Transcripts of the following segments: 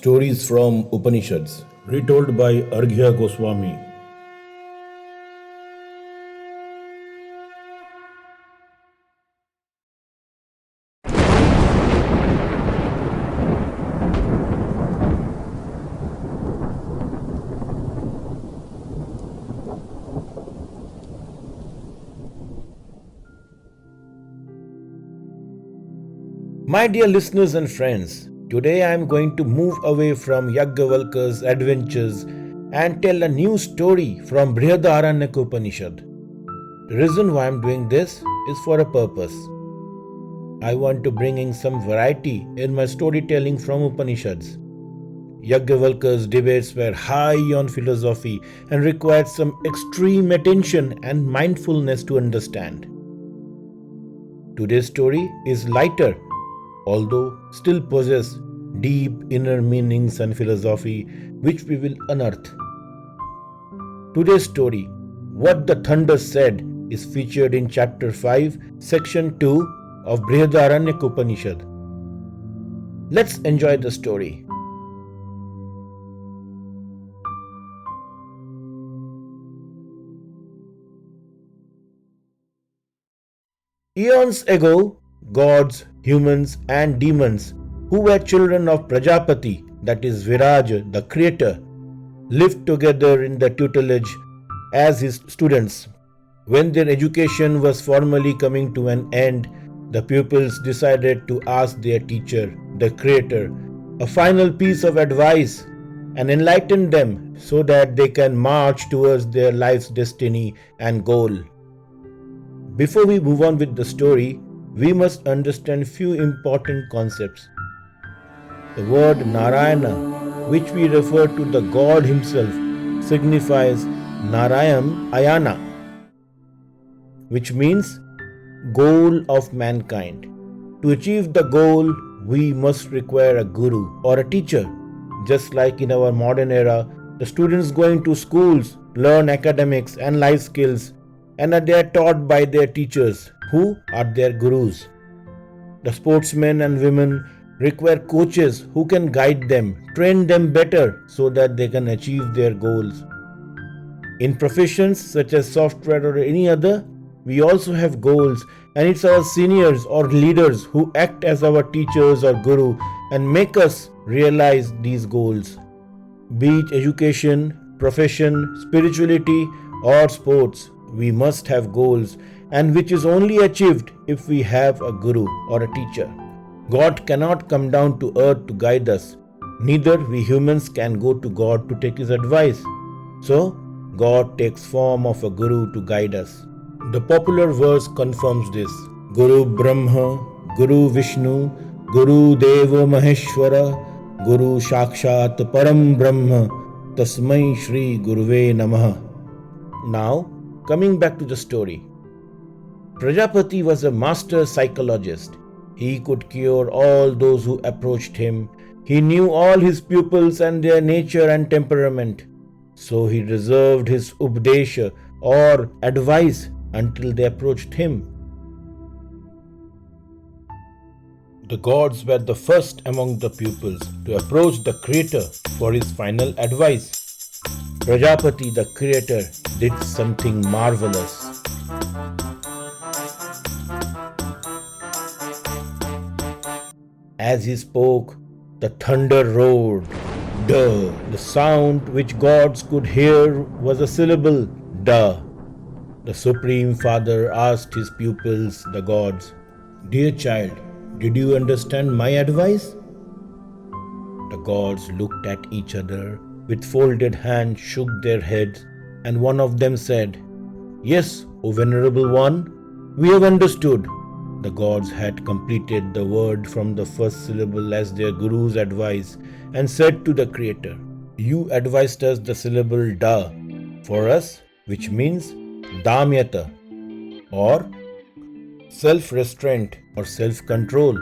Stories from Upanishads, retold by Arghya Goswami. My dear listeners and friends, today I am going to move away from Yagnavalkya's adventures and tell a new story from Brihaadaaranyaka Upanishad. The reason why I am doing this is for a purpose. I want to bring in some variety in my storytelling from Upanishads. Yagnavalkya's debates were high on philosophy and required some extreme attention and mindfulness to understand. Today's story is lighter, although still possess deep inner meanings and philosophy which we will unearth. Today's story, What the Thunder Said, is featured in chapter 5, section 2 of Brihaadaaranyaka Upanishad. Let's enjoy the story. Eons ago, gods, humans and demons who were children of Prajaapati, that is Viraaj, the creator, lived together in the tutelage as his students. When their education was formally coming to an end, the pupils decided to ask their teacher, the creator, a final piece of advice and enlighten them so that they can march towards their life's destiny and goal. Before we move on with the story, we must understand few important concepts. The word Narayana, which we refer to the God himself, signifies Narayam Ayana, which means goal of mankind. To achieve the goal, we must require a guru or a teacher. Just like in our modern era, the students going to schools learn academics and life skills, and they are taught by their teachers, who are their gurus. The sportsmen and women require coaches who can guide them, train them better so that they can achieve their goals. In professions such as software or any other, we also have goals, and it's our seniors or leaders who act as our teachers or guru and make us realize these goals. Be it education, profession, spirituality or sports, we must have goals, and which is only achieved if we have a guru or a teacher. God cannot come down to earth to guide us. Neither we humans can go to God to take his advice. So, God takes form of a guru to guide us. The popular verse confirms this. Guru Brahma, Guru Vishnu, Guru Deva Maheshwara, Guru Shakshat Param Brahma, Tasmai Shri Guruve Namaha. Now, coming back to the story. Prajapati was a master psychologist. He could cure all those who approached him. He knew all his pupils and their nature and temperament. So he reserved his updesha or advice until they approached him. The gods were the first among the pupils to approach the creator for his final advice. Prajapati, the creator, did something marvelous. As he spoke, the thunder roared. Duh. The sound which gods could hear was a syllable, duh. The Supreme Father asked his pupils, the gods, "Dear child, did you understand my advice?" The gods looked at each other, with folded hands shook their heads, and one of them said, "Yes, O Venerable One, we have understood." The gods had completed the word from the first syllable as their guru's advice and said to the creator, "You advised us the syllable da for us, which means damyata or self-restraint or self-control.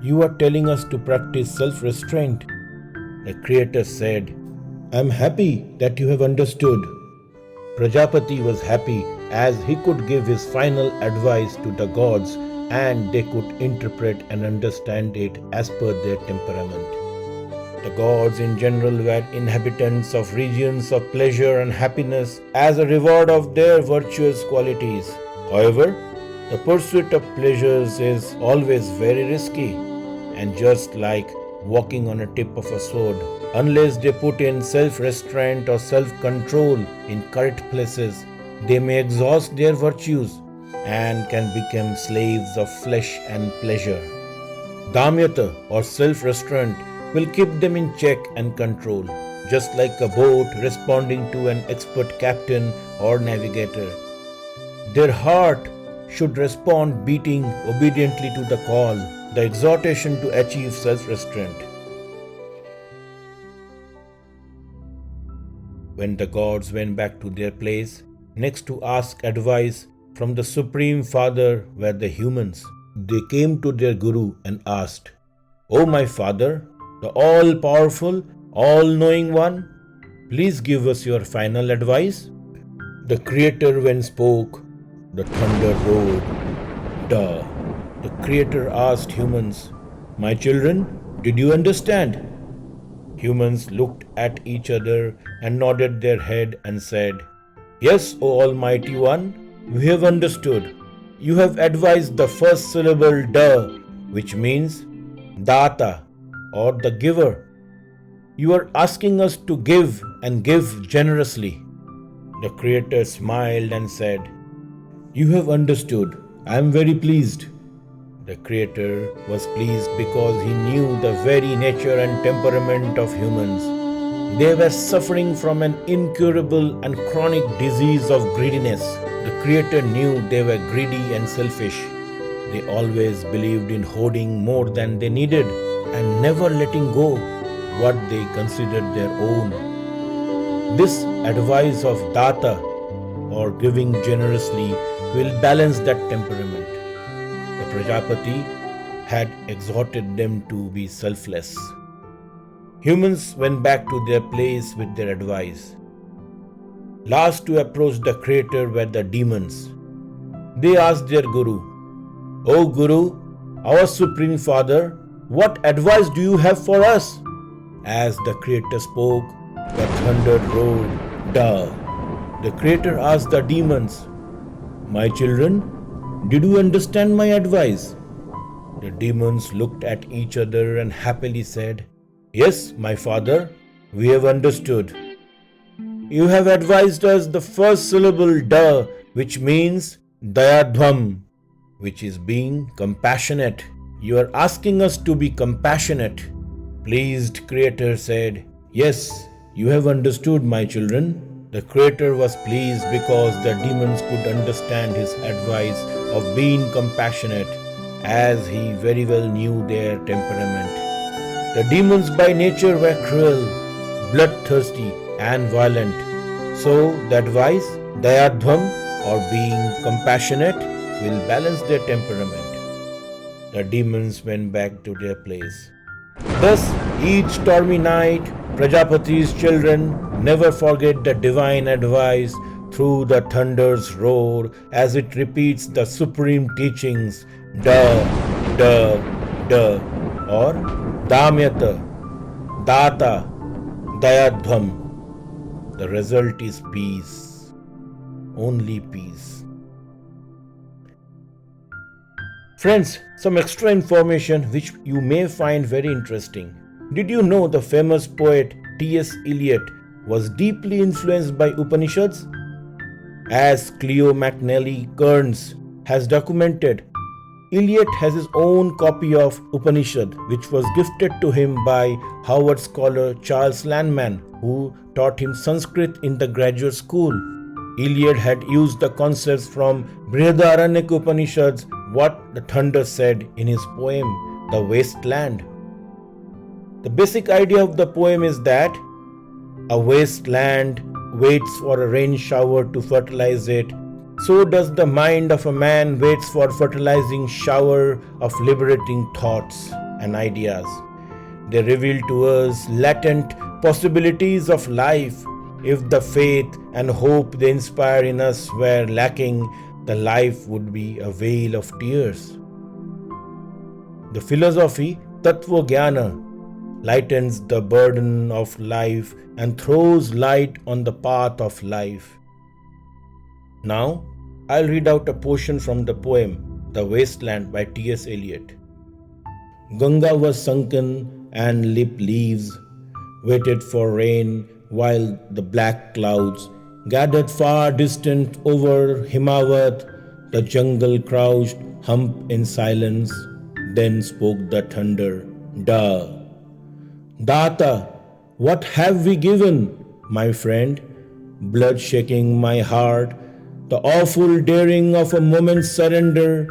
You are telling us to practice self-restraint." The creator said, "I am happy that you have understood." Prajapati was happy as he could give his final advice to the gods and they could interpret and understand it as per their temperament. The gods in general were inhabitants of regions of pleasure and happiness as a reward of their virtuous qualities. However, the pursuit of pleasures is always very risky, and just like walking on a tip of a sword, unless they put in self-restraint or self-control in correct places, they may exhaust their virtues and can become slaves of flesh and pleasure. Damyata or self-restraint will keep them in check and control, just like a boat responding to an expert captain or navigator. Their heart should respond beating obediently to the call, the exhortation to achieve self-restraint. When the gods went back to their place, next to ask advice from the Supreme Father were the humans. They came to their Guru and asked, "O my Father, the all-powerful, all-knowing one, please give us your final advice." The Creator when spoke, the thunder roared. Duh. The Creator asked humans, "My children, did you understand?" Humans looked at each other and nodded their head and said, "Yes, O Almighty One, we have understood. You have advised the first syllable da, which means data or the giver. You are asking us to give and give generously." The Creator smiled and said, "You have understood. I am very pleased." The Creator was pleased because he knew the very nature and temperament of humans. They were suffering from an incurable and chronic disease of greediness. The Creator knew they were greedy and selfish. They always believed in hoarding more than they needed and never letting go what they considered their own. This advice of data or giving generously will balance that temperament. The Prajapati had exhorted them to be selfless. Humans went back to their place with their advice. Last to approach the Creator were the demons. They asked their Guru, "O Guru, our Supreme Father, what advice do you have for us?" As the Creator spoke, the thunder roared. Duh. The Creator asked the demons, "My children, did you understand my advice?" The demons looked at each other and happily said, "Yes, my Father, we have understood. You have advised us the first syllable da, which means dayadhvam, which is being compassionate. You are asking us to be compassionate." Pleased Creator said, "Yes, you have understood, my children." The Creator was pleased because the demons could understand his advice of being compassionate, as he very well knew their temperament. The demons by nature were cruel, bloodthirsty and violent. So the advice, dayadhvam or being compassionate, will balance their temperament. The demons went back to their place. Thus, each stormy night, Prajapati's children never forget the divine advice through the thunder's roar as it repeats the supreme teachings, da, da, da, or damyata, data, dayadhvam. The result is peace, only peace. Friends, some extra information which you may find very interesting. Did you know the famous poet T.S. Eliot was deeply influenced by Upanishads? As Cleo McNally Kearns has documented, Eliot has his own copy of Upanishad, which was gifted to him by Harvard scholar Charles Landman, who taught him Sanskrit in the graduate school. Eliot had used the concepts from Brihaadaaranyaka Upanishads, what the thunder said in his poem, The Wasteland. The basic idea of the poem is that a wasteland waits for a rain shower to fertilize it. So does the mind of a man waits for fertilizing shower of liberating thoughts and ideas. They reveal to us latent possibilities of life. If the faith and hope they inspire in us were lacking, the life would be a vale of tears. The philosophy Tattva Jnana lightens the burden of life, and throws light on the path of life. Now, I'll read out a portion from the poem The Wasteland by T.S. Eliot. Ganga was sunken and lip leaves waited for rain while the black clouds gathered far distant over Himavat. The jungle crouched, hump in silence. Then spoke the thunder, Da. Data, what have we given, my friend? Blood shaking my heart, the awful daring of a moment's surrender,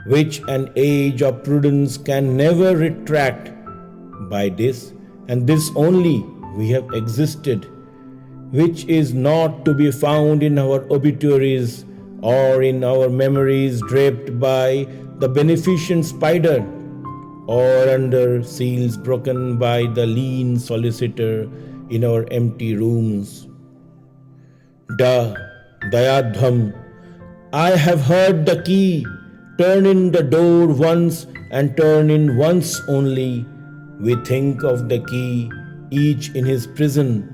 which an age of prudence can never retract. By this, and this only, we have existed, which is not to be found in our obituaries or in our memories draped by the beneficent spider, or under seals broken by the lean solicitor in our empty rooms. Da, Dayadham, I have heard the key. Turn in the door once and turn in once only. We think of the key, each in his prison.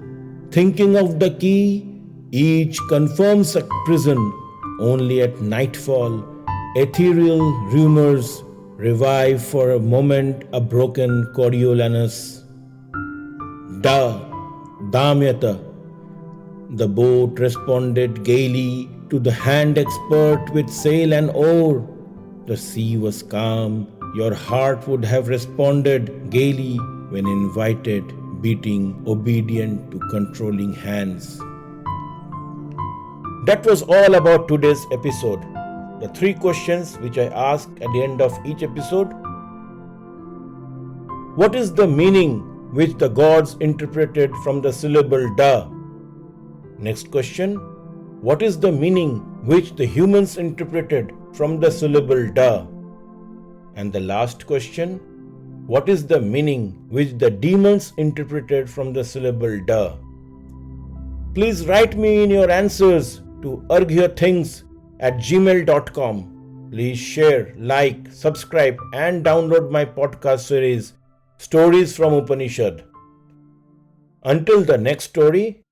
Thinking of the key, each confirms a prison. Only at nightfall, ethereal rumors revive for a moment a broken Coriolanus. Da, Damyata. The boat responded gaily to the hand expert with sail and oar. The sea was calm. Your heart would have responded gaily when invited, beating obedient to controlling hands. That was all about today's episode. The 3 questions which I ask at the end of each episode. What is the meaning which the gods interpreted from the syllable Da? Next question. What is the meaning which the humans interpreted from the syllable Da? And the last question. What is the meaning which the demons interpreted from the syllable Da? Please write me in your answers to argythings@gmail.com. Please share, like, subscribe and download my podcast series Stories from Upanishad. Until the next story.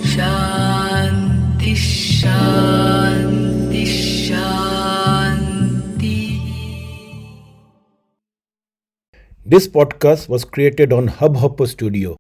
Shanti, Shanti, Shanti. This podcast was created on Hubhopper Studio.